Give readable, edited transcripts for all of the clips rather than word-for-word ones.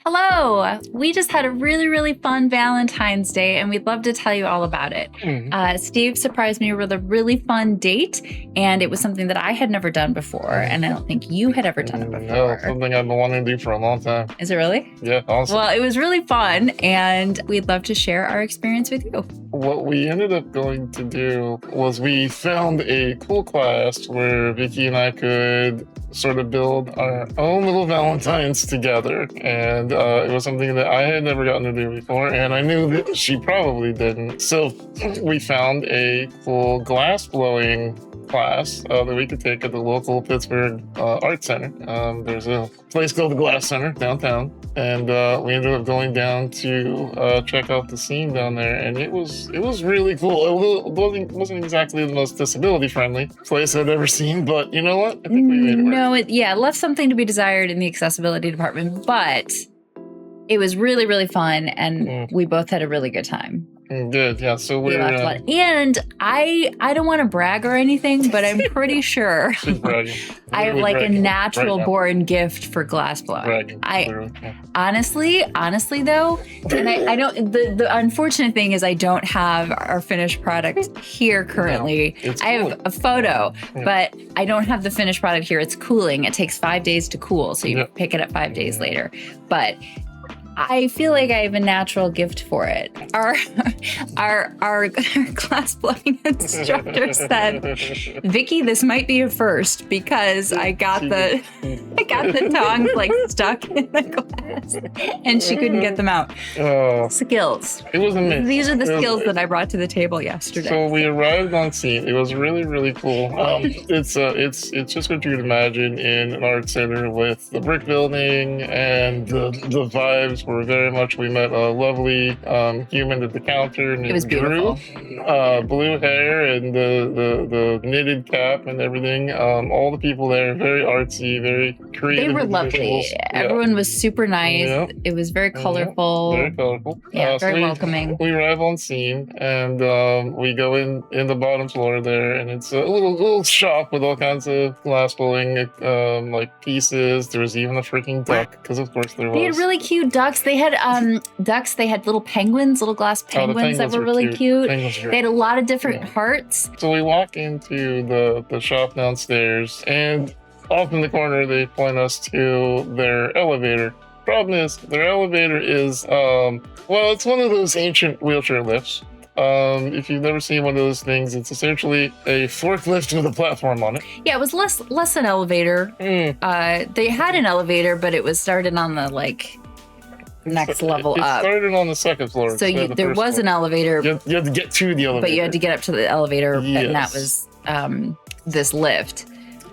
Hello! We just had a really, really fun Valentine's Day, and we'd love to tell you all about it. Steve surprised me with a really fun date, and it was something that I had never done before, and I don't think you had ever done it before. No, something I've been wanting to do for a long time. Is it really? Yeah, awesome. Well, it was really fun, and we'd love to share our experience with you. What we ended up going to do was we found a cool class where Vicki and I could sort of build our own little Valentines together, and it was something that I had never gotten to do before, and I knew that she probably didn't. So we found a cool glass blowing class that we could take at the local Pittsburgh Art Center. There's a place called the Glass Center downtown, and we ended up going down to check out the scene down there, and it was really cool. It wasn't exactly the most disability friendly place I've ever seen, but you know what? I think we made it work. No, it left something to be desired in the accessibility department, but it was really, really fun, and we both had a really good time. Good, yeah. So we laughed a lot. And I don't want to brag or anything, but I'm pretty sure I have like a natural born gift for glass blowing. Honestly though, and I don't. The unfortunate thing is I don't have our finished product here currently. No, I have a photo, but I don't have the finished product here. It's cooling. It takes 5 days to cool, so you pick it up 5 days later. But I feel like I have a natural gift for it. Our glass blowing instructor said, "Vicki, this might be a first because I got the tongs like stuck in the glass and she couldn't get them out." Skills. It was amazing. These are the skills that I brought to the table yesterday. So we arrived on scene. It was really, really cool. It's just what you'd imagine in an art center with the brick building, and the vibes were very much. We met a lovely human at the counter named It was beautiful. Drew. Blue hair and the knitted cap and everything. All the people there very artsy, very creative. They were lovely. Everyone was super nice. Yeah. It was very colorful. Very colorful. Yeah, very welcoming. We arrive on scene, and we go in the bottom floor there, and it's a little shop with all kinds of glass blowing like pieces. There was even a freaking duck, because of course there was. They had really cute ducks. They had ducks. They had little penguins, little glass penguins that were really cute. They had a lot of different hearts. So we walk into the shop downstairs, and off in the corner they point us to their elevator. Problem is, their elevator is it's one of those ancient wheelchair lifts. If you've never seen one of those things, it's essentially a forklift with a platform on it. Yeah, it was less an elevator. They had an elevator, but it was started on the next level up. It started on the second floor. So there was an elevator. You had to get to the elevator. But you had to get up to the elevator, and that was this lift.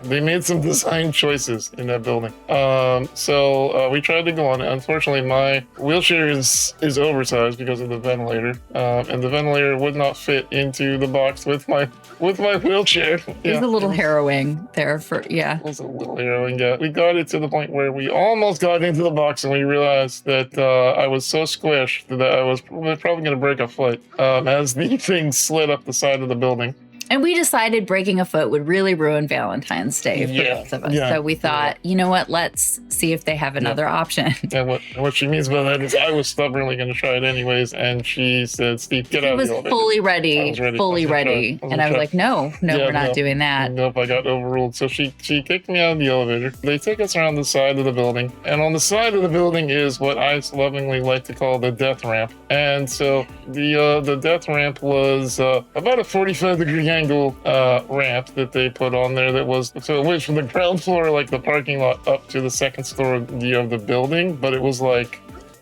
They made some design choices in that building. So we tried to go on it. Unfortunately, my wheelchair is oversized because of the ventilator, and the ventilator would not fit into the box with my wheelchair. It was a little harrowing there It was a little harrowing, yeah. We got it to the point where we almost got into the box, and we realized that I was so squished that I was probably going to break a foot as the thing slid up the side of the building. And we decided breaking a foot would really ruin Valentine's Day for both of us. So we thought, you know what, let's see if they have another option. And what she means by that is I was stubbornly going to try it anyways. And she said, "Steve, get out of the elevator." He was fully ready. And I was like, no, we're not doing that. Nope, I got overruled. So she kicked me out of the elevator. They take us around the side of the building. And on the side of the building is what I lovingly like to call the death ramp. And so the death ramp was about a 45-degree angle ramp that they put on there it went from the ground floor, like the parking lot, up to the second story of the building, but it was like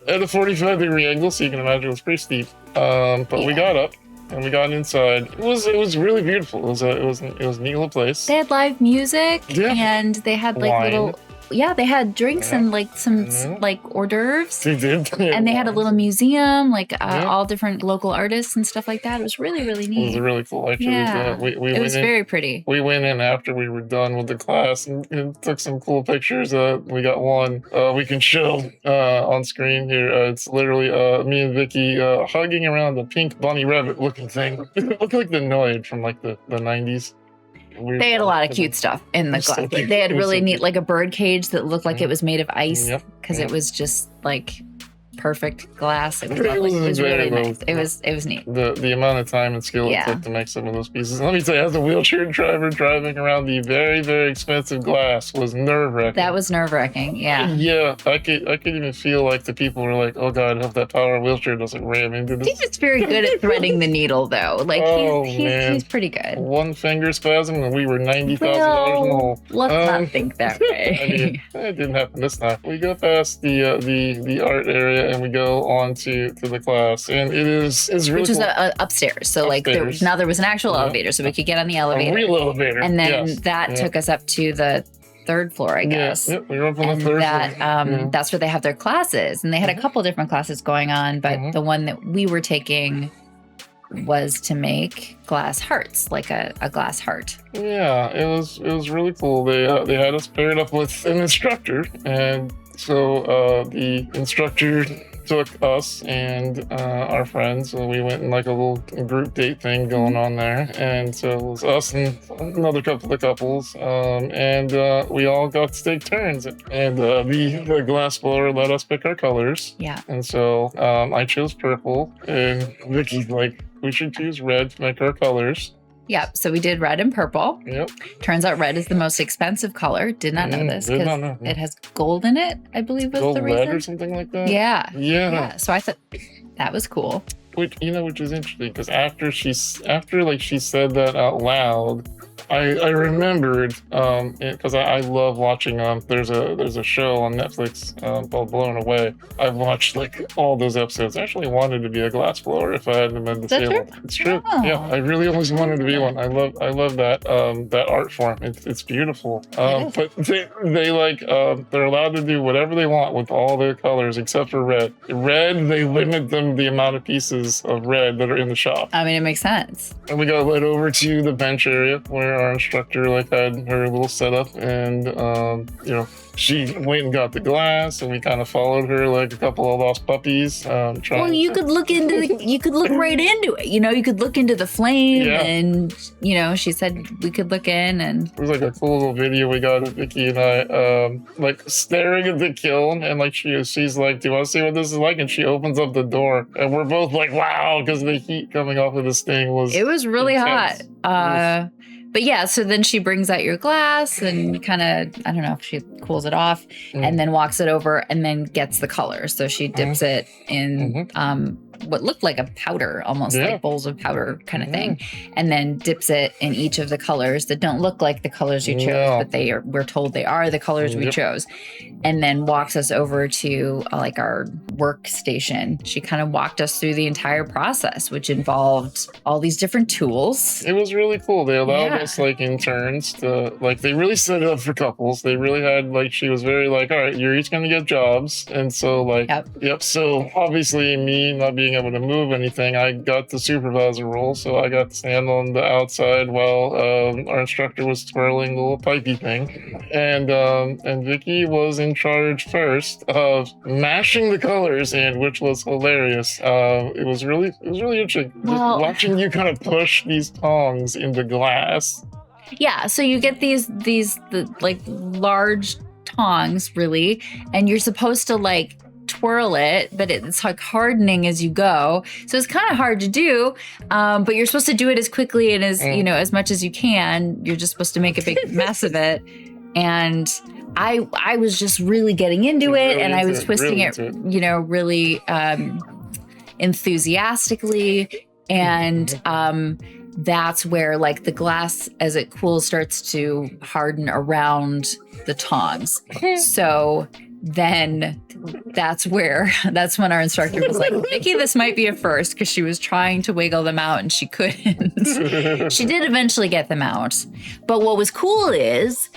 at a 45-degree angle, so you can imagine it was pretty steep. But we got up and we got inside. It was really beautiful. It was a neat little place. They had live music, and they had wine. They had drinks and some hors d'oeuvres. They did. And they had a little museum, all different local artists and stuff like that. It was really, really neat. It was really cool, actually. Yeah. It was very pretty. We went in after we were done with the class and took some cool pictures. We got one we can show on screen here. It's literally me and Vicki hugging around a pink bunny rabbit looking thing. It looked like the Noid from the 90s. They had a lot of cute stuff in the glass. so cute. They had It was really so neat, cute. like a bird cage that looked like it was made of ice Yep. because Yep. it was just like perfect glass. It was It lovely. was It was very really well nice. It was neat. The amount of time and skill Yeah. it took to make some of those pieces. Let me tell you, as a wheelchair driver driving around the very, very expensive glass was nerve-wracking. That was nerve-wracking. Yeah. Yeah, I could even feel like the people were like, "Oh God, I hope that power wheelchair doesn't ram into this." He's just very good at threading the needle, though. Like Oh, he's man. pretty good. One finger spasm and we were $90,000 in the hole. Let's not think that I way. mean, it didn't happen this time. We go past the art area and we go on to the class, and it's really Which was cool. Upstairs. So like there Upstairs. was an actual Yeah. elevator, so we could get on the a elevator. real elevator. And then yes. that Yeah. took us up to the third floor, I guess. Yeah, we were up on And the third that floor. Yeah. that's where they have their classes. And they had a couple different classes going on, but Mhm. the one that we were taking was to make glass hearts, like a glass heart. Yeah, it was really cool. They had us paired up with an instructor, and so the instructor took us and our friends. So we went in like a little group date thing going on there, and so it was us and another couple of couples, and we all got to take turns. And the glass blower let us pick our colors, Yeah. and so I chose purple, and Vicky's like, we should choose red to make our colors. Yep. So we did red and purple. Yep. Turns out red is the most expensive color. Did not know this Did not because know. it has gold in it, I believe was Gold the lead reason. or something like that. Yeah. Yeah. Yeah. So I thought that was cool. Which is interesting because after she said that out loud, I remembered because I love watching there's a show on Netflix called Blown Away. I've watched like all those episodes. I actually wanted to be a glass blower if I hadn't been that disabled. true? It's true. Oh. Yeah, I really always wanted to be one. I love that art form. It's beautiful. It But they like they're allowed to do whatever they want with all their colors except for red. Red, they limit them the amount of pieces of red that are in the shop. I mean, it makes sense. And we got led over to the bench area where our instructor had her little setup, and she went and got the glass, and we kind of followed her like a couple of lost puppies. Well, you could look right into it. You could look into the flame, Yeah. and she said we could look in, and It was like a cool little video we got of Vicki and I, like staring at the kiln, and like she's like, "Do you want to see what this is like?" And she opens up the door, and we're both like, "Wow!" Because the heat coming off of this thing was it was really intense. hot. But yeah, so then she brings out your glass and kind of, I don't know if she cools it off, and then walks it over and then gets the color. So she dips it in what looked like a powder, almost like bowls of powder kind of thing, and then dips it in each of the colors that don't look like the colors you chose, but we're told they are the colors we chose, and then walks us over to like our workstation. She kind of walked us through the entire process, which involved all these different tools. It was really cool. They allowed us like in turns to like, they really set it up for couples. They really had like, she was very like, all right, you're each going to get jobs. And so like, so obviously me not being able to move anything, I got the supervisor role. So I got to stand on the outside while our instructor was twirling the little pipey thing. And Vicki was in charge first of mashing the colors in, which was hilarious. It was really interesting. Just watching you kind of push these tongs into glass. Yeah, so you get these like large tongs, really, and you're supposed to like twirl it, but it's like hardening as you go. So it's kind of hard to do, but you're supposed to do it as quickly and as as much as you can. You're just supposed to make a big mess of it. And I was just really getting into it, and I was twisting it, really enthusiastically, and that's where like the glass as it cools starts to harden around the tongs. So then that's when our instructor was like, Vicki, this might be a first, because she was trying to wiggle them out and she couldn't. She did eventually get them out. But what was cool is,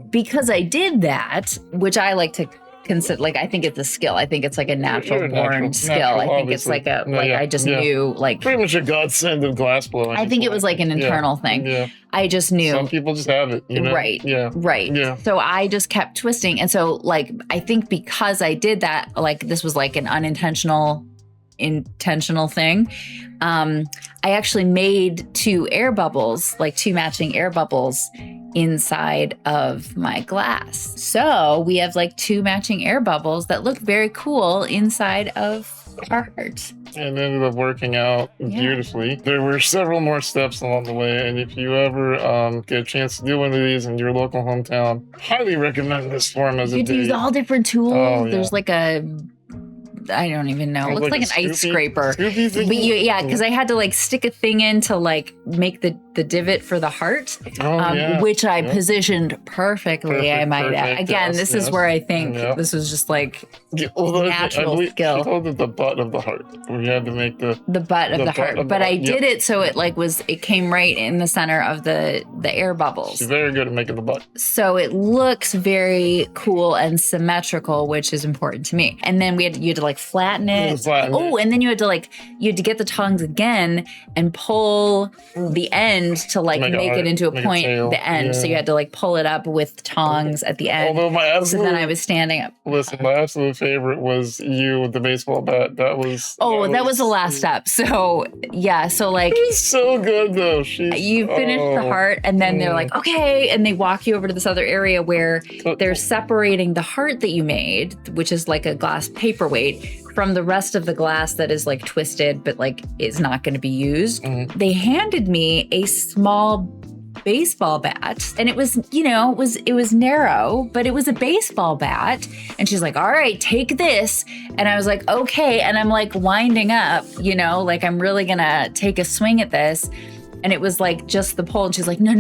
because I did that, which I like to consider, like, I think it's a skill. I think it's like a natural born skill. I think it's like I just knew, like, pretty much a godsend of glass blowing. I think it was like an internal thing. Yeah. I just knew. Some people just have it, Right. Yeah. Right. Yeah. So I just kept twisting. And so, like, I think because I did that, like, this was like an intentional thing. I actually made two air bubbles, like two matching air bubbles inside of my glass. So we have like two matching air bubbles that look very cool inside of our heart. And ended up working out beautifully. There were several more steps along the way, and if you ever get a chance to do one of these in your local hometown, highly recommend this form as a date. You use all different tools. Oh, yeah. There's like a, I don't even know. It looks like an ice scraper. But because I had to like stick a thing in to like make the divot for the heart, which I positioned perfectly, I might add. Again, this is where I think this was just like natural skill. She called it the butt of the heart. We had to make the butt of the heart. But I did it so it like it came right in the center of the air bubbles. She's very good at making the butt. So it looks very cool and symmetrical, which is important to me. And then you had to like flatten it. And then you had to get the tongs again and pull the end to like make it into a point at the end. So you had to like pull it up with tongs at the end. Although so then I was standing up. Listen, my absolute favorite was you with the baseball bat. That was the last step. So so like it was so good though. You finish the heart and then they're like, okay, and they walk you over to this other area where they're separating the heart that you made, which is like a glass paperweight, from the rest of the glass that is like twisted but like is not going to be used. They handed me a small baseball bat, and it was it was narrow, but it was a baseball bat, and she's like, all right, take this. And I was like, okay. And I'm like winding up, like I'm really gonna take a swing at this, and it was like just the pole, and she's like, no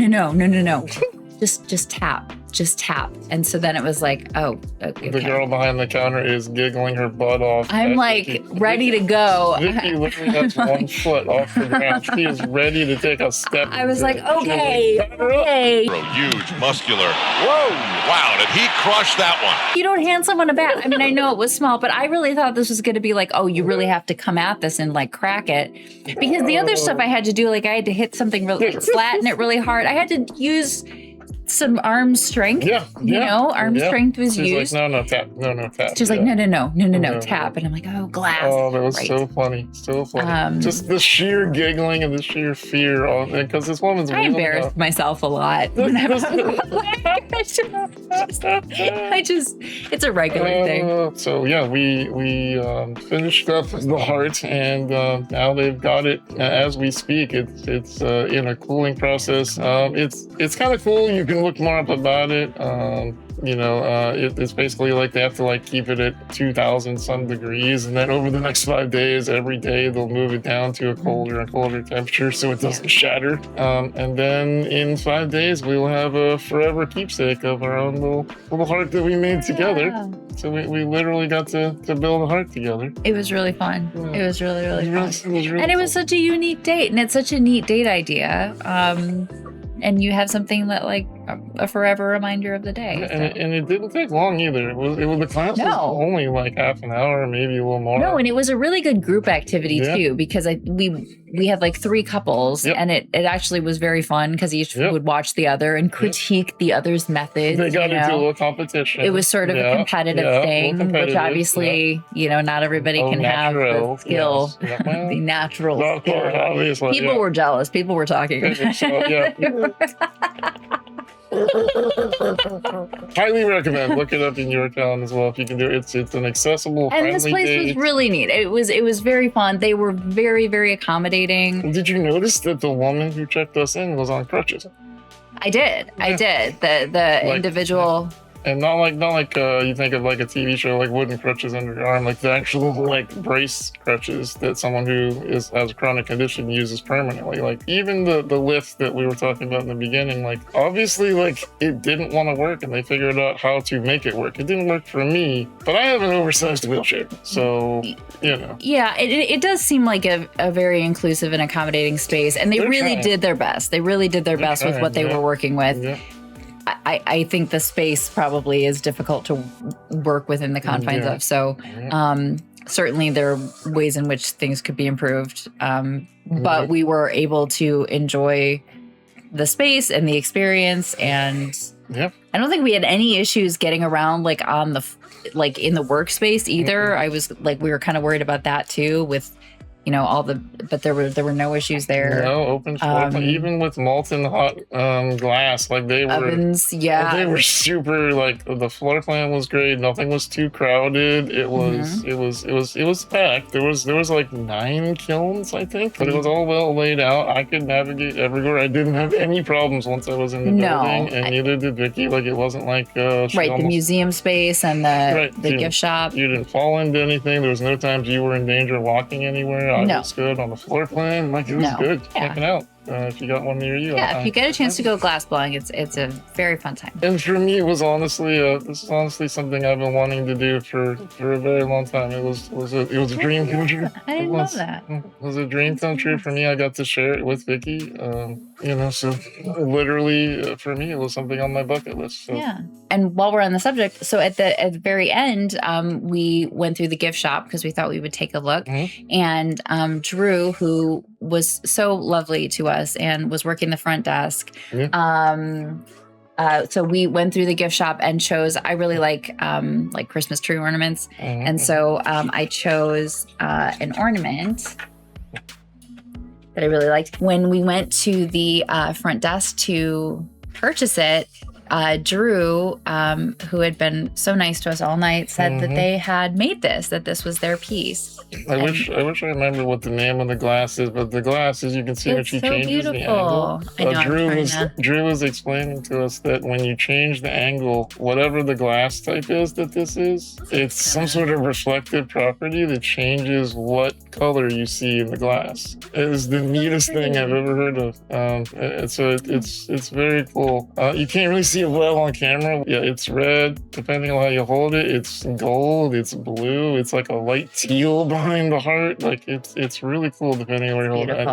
just tap. And so then it was like, oh, okay. The girl behind the counter is giggling her butt off. I'm like Vicki, ready to go. Vicki literally has 1 foot off the ground. She is ready to take a step. I was like, okay. Huge, muscular. Whoa, wow, did he crush that one? You don't hand someone a bat. I mean, I know it was small, but I really thought this was going to be like, oh, you really have to come at this and like crack it. Because the other stuff I had to do, like I had to hit something really, flatten it really hard. I had to use some arm strength. Arm strength was used. Like, no, tap. No, tap. She's like, no, tap. And I'm like, oh, glass. Oh, that was so funny. So funny. Just the sheer giggling and the sheer fear. Because this woman's I embarrassed myself a lot. It's a regular thing. So yeah, we finished up the heart, and now they've got it as we speak. It's in a cooling process. It's kind of cool. You can look more up about it. It's basically like they have to like keep it at 2,000 some degrees, and then over the next 5 days, every day they'll move it down to a colder and colder temperature so it doesn't shatter. And then in 5 days, we will have a forever keepsake of our own little heart that we made together. Yeah. So we literally got to build a heart together. It was really fun. Yeah. It was really, really fun. And it was such a unique date, and it's such a neat date idea. And you have something that like a forever reminder of the day. Yeah, and it didn't take long either. It was the class was only like half an hour, maybe a little more. No, and it was a really good group activity too, because we had like 3 couples, and it actually was very fun because each would watch the other and critique the other's methods. They got into a little competition. It was sort of a competitive thing, which obviously not everybody can have the skill, the natural. Of course, obviously. People were jealous. People were talking. Highly recommend. Look it up in your town as well if you can do it. It's an accessible, friendly and this place was really neat. It was very fun. They were very, very accommodating. Did you notice that the woman who checked us in was on crutches? I did. The individual. And not like you think of like a TV show, like wooden crutches under your arm, like the actual like brace crutches that someone who has a chronic condition uses permanently. Like even the lift that we were talking about in the beginning, like obviously like it didn't want to work, and they figured out how to make it work. It didn't work for me, but I have an oversized wheelchair, so Yeah, it does seem like a very inclusive and accommodating space, and they really did their best. They really did their best with what they were working with. Yeah. I think the space probably is difficult to work within the confines of. So certainly there are ways in which things could be improved. But we were able to enjoy the space and the experience. And I don't think we had any issues getting around like in the workspace either. I was like, we were kind of worried about that too with you know, but there were no issues there. No open floor plan, even with molten hot glass, like they were Ovens, yeah. they were super, like the floor plan was great. Nothing was too crowded. It was it was packed. There was like 9 kilns, I think, but it was all well laid out. I could navigate everywhere. I didn't have any problems once I was in the building, and neither did Vicki. Like it wasn't like the museum space and the gift shop. You didn't fall into anything. There was no times you were in danger of walking anywhere. I was good on the floor plan. Like it was good. Check it out. If you got one near you. Yeah, if you get a chance to go glass blowing, it's a very fun time. And for me, it was honestly this is honestly something I've been wanting to do for a very long time. It was a dream come true. I didn't know that. It was a dream come true for me. I got to share it with Vicki. You know, so literally for me, it was something on my bucket list. So. Yeah. And while we're on the subject, so at the very end, we went through the gift shop because we thought we would take a look. And Drew, who was so lovely to us and was working the front desk. So we went through the gift shop and chose, I really like Christmas tree ornaments. And so I chose an ornament that I really liked. When we went to the front desk to purchase it, Drew, who had been so nice to us all night, said that they had made that this was their piece. I wish I remember what the name of the glass is, but the glass, as you can see, when she changes the angle. Drew was explaining to us that when you change the angle, whatever the glass type is that this is, it's some sort of reflective property that changes what color you see in the glass. It is the neatest thing I've ever heard of. So it's very cool. You can't really see it well on camera. Yeah, it's red. Depending on how you hold it, it's gold, it's blue, it's like a light teal behind the heart. Like it's really cool depending on where you hold it.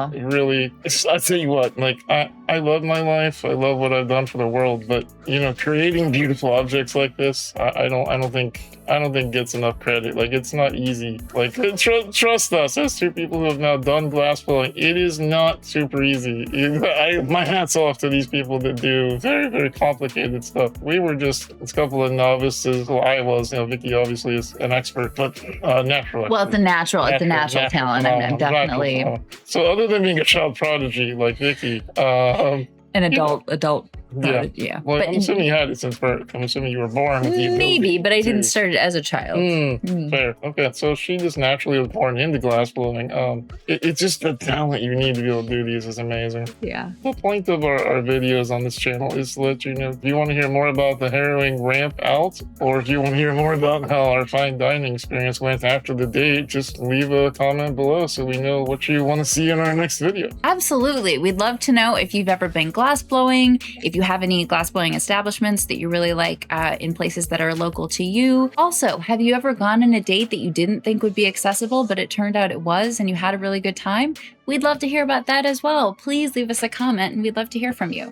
I tell you what, like I love my life. I love what I've done for the world, but you know, creating beautiful objects like this, I don't think gets enough credit. Like it's not easy. Like trust us, as two people who have now done glass blowing, it is not super easy. My hat's off to these people that do very, very complicated stuff. We were just a couple of novices. Well, I was. You know, Vicki obviously is an expert, but natural. Well, it's a natural talent. I'm definitely. So other than being a child prodigy like Vicki, an adult. Yeah. Well, I'm assuming you had it since birth. I'm assuming you were born with the maybe, but I didn't start it as a child. Fair. Okay, so she just naturally was born into glass blowing. It's just the talent you need to be able to do these is amazing. Yeah. The point of our videos on this channel is to let you know if you want to hear more about the harrowing ramp out, or if you want to hear more about how our fine dining experience went after the date, just leave a comment below so we know what you want to see in our next video. Absolutely. We'd love to know if you've ever been glass blowing, if you have any glass blowing establishments that you really like in places that are local to you. Also, have you ever gone on a date that you didn't think would be accessible, but it turned out it was, and you had a really good time? We'd love to hear about that as well. Please leave us a comment and we'd love to hear from you.